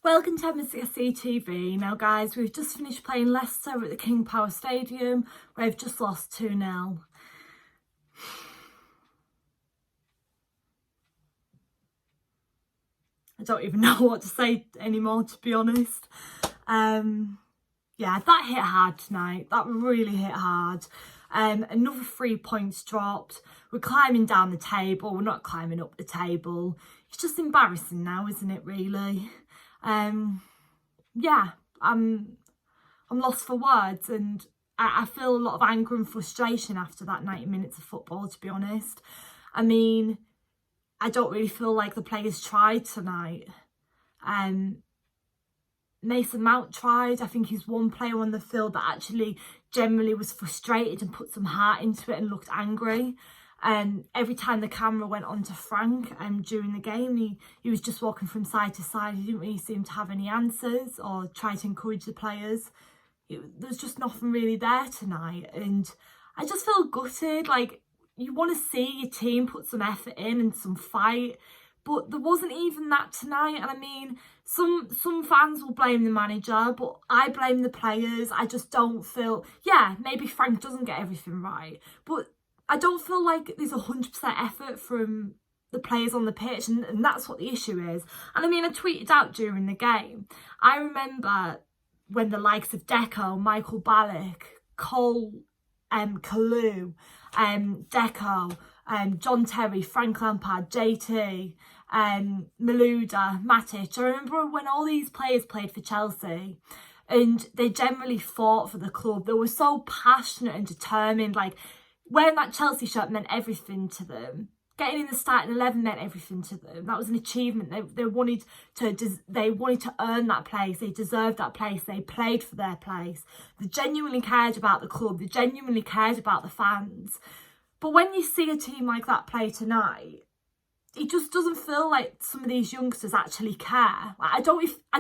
Welcome to MSC TV. Now guys, we've just finished playing Leicester at the King Power Stadium, where we've just lost 2-0. I don't even know what to say anymore, to be honest. Yeah, that hit hard tonight. That really hit hard. Another 3 points dropped. We're climbing down the table. We're not climbing up the table. It's just embarrassing now, isn't it, really? Yeah, I'm lost for words, and I feel a lot of anger and frustration after that 90 minutes of football, to be honest. I mean, I don't really feel like the players tried tonight. Mason Mount tried. I think he's one player on the field that actually generally was frustrated and put some heart into it and looked angry. Every time the camera went on to Frank during the game, he was just walking from side to side. He didn't really seem to have any answers or try to encourage the players. There was just nothing really there tonight, and I just feel gutted. Like, you want to see your team put some effort in and some fight, but there wasn't even that tonight. And I mean, some fans will blame the manager, but I blame the players. I just don't feel, yeah, maybe Frank doesn't get everything right, but I don't feel like there's 100% effort from the players on the pitch, and that's what the issue is. And I mean, I tweeted out during the game, I remember when the likes of Deco, Michael Ballack, Cole, Kalu, Deco, John Terry, Frank Lampard, JT, Malouda, Matic. I remember when all these players played for Chelsea and they generally fought for the club. They were so passionate and determined. Like, wearing that Chelsea shirt meant everything to them. Getting in the starting 11 meant everything to them. That was an achievement. They wanted to earn that place. They deserved that place. They played for their place. They genuinely cared about the club. They genuinely cared about the fans. But when you see a team like that play tonight, it just doesn't feel like some of these youngsters actually care. Like, I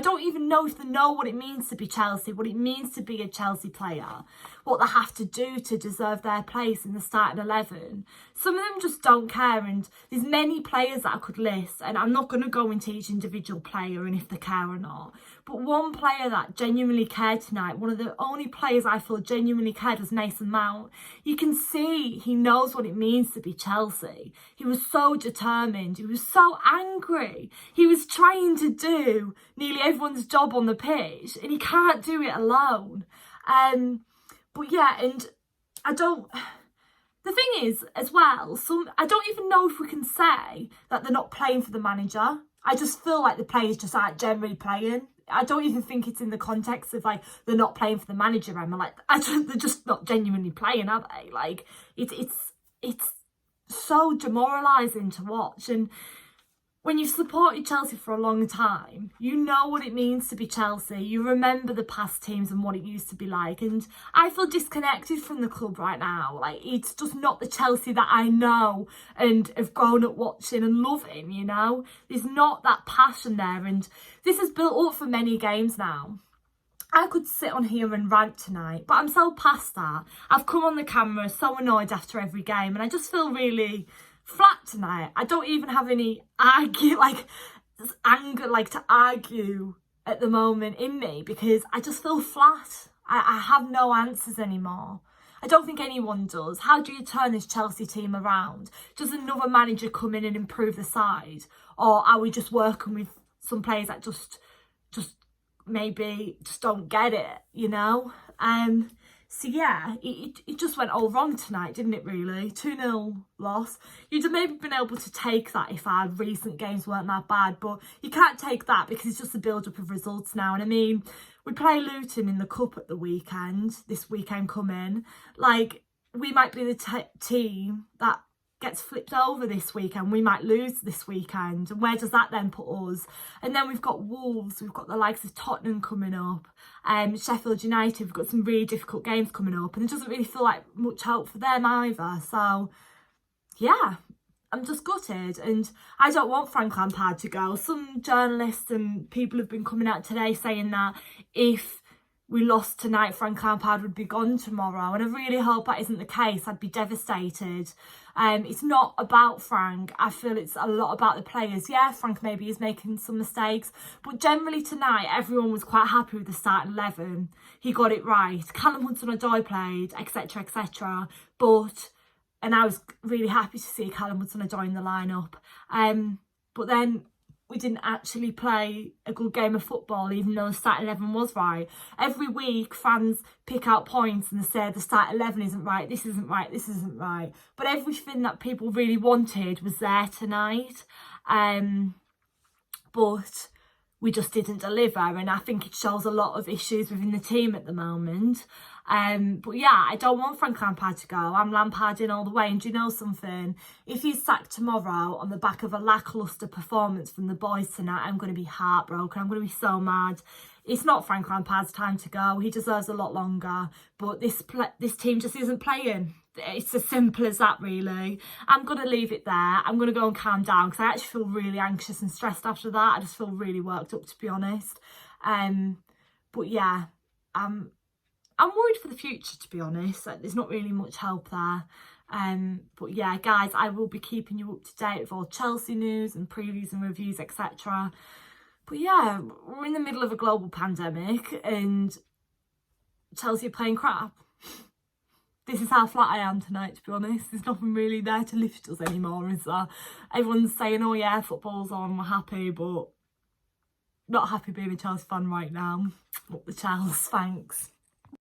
don't even know if they know what it means to be Chelsea, what it means to be a Chelsea player, what they have to do to deserve their place in the starting 11. Some of them just don't care, and there's many players that I could list, and I'm not going to go into each individual player and if they care or not. But one player that genuinely cared tonight, one of the only players I feel genuinely cared, was Mason Mount. You can see he knows what it means to be Chelsea. He was so determined. He was so angry. He was trying to do nearly everyone's job on the pitch, and he can't do it alone. But yeah, and the thing is, as well, I don't even know if we can say that they're not playing for the manager. I just feel like the players just aren't generally playing. I don't even think it's in the context of, like, they're not playing for the manager, Emma. Like, they're just not genuinely playing, are they? Like, it's so demoralising to watch. And when you've supported Chelsea for a long time, you know what it means to be Chelsea. You remember the past teams and what it used to be like. And I feel disconnected from the club right now. Like, it's just not the Chelsea that I know and have grown up watching and loving, you know? There's not that passion there. And this has built up for many games now. I could sit on here and rant tonight, but I'm so past that. I've come on the camera so annoyed after every game, and I just feel really flat tonight. I don't even have any anger to argue at the moment in me, because I just feel flat. I have no answers anymore. I don't think anyone does. How do you turn this Chelsea team around? Does another manager come in and improve the side? Or are we just working with some players that just maybe just don't get it, you know? So yeah, it just went all wrong tonight, didn't it, really? 2-0 loss. You'd have maybe been able to take that if our recent games weren't that bad, but you can't take that because it's just a build-up of results now. And I mean, we play Luton in the Cup at the weekend, this weekend coming. Like, we might be the team that gets flipped over this weekend. We might lose this weekend, and where does that then put us? And then we've got Wolves, we've got the likes of Tottenham coming up, Sheffield United. We've got some really difficult games coming up, and it doesn't really feel like much hope for them either. So yeah, I'm just gutted, and I don't want Frank Lampard to go. Some journalists and people have been coming out today saying that if we lost tonight, Frank Lampard would be gone tomorrow, and I really hope that isn't the case. I'd be devastated. It's not about Frank. I feel it's a lot about the players. Yeah, Frank maybe is making some mistakes, but generally tonight everyone was quite happy with the starting 11. He got it right. Callum Hudson-Odoi played, etc, etc. And I was really happy to see Callum Hudson-Odoi in the lineup. But then we didn't actually play a good game of football, even though the starting 11 was right. Every week, fans pick out points and say the starting 11 isn't right, this isn't right, this isn't right. But everything that people really wanted was there tonight. But we just didn't deliver, and I think it shows a lot of issues within the team at the moment. But yeah, I don't want Frank Lampard to go. I'm Lamparding all the way. And do you know something? If he's sacked tomorrow on the back of a lacklustre performance from the boys tonight, I'm going to be heartbroken. I'm going to be so mad. It's not Frank Lampard's time to go. He deserves a lot longer. But this team just isn't playing. It's as simple as that, really. I'm going to leave it there. I'm going to go and calm down because I actually feel really anxious and stressed after that. I just feel really worked up, to be honest. But yeah, I'm worried for the future, to be honest. Like, there's not really much help there. But yeah, guys, I will be keeping you up to date with all Chelsea news and previews and reviews, etc. But yeah, we're in the middle of a global pandemic and Chelsea are playing crap. This is how flat I am tonight, to be honest. There's nothing really there to lift us anymore, is there? Everyone's saying, oh yeah, football's on, we're happy, but not happy being a Chelsea fan right now. Up the Chelsea, thanks.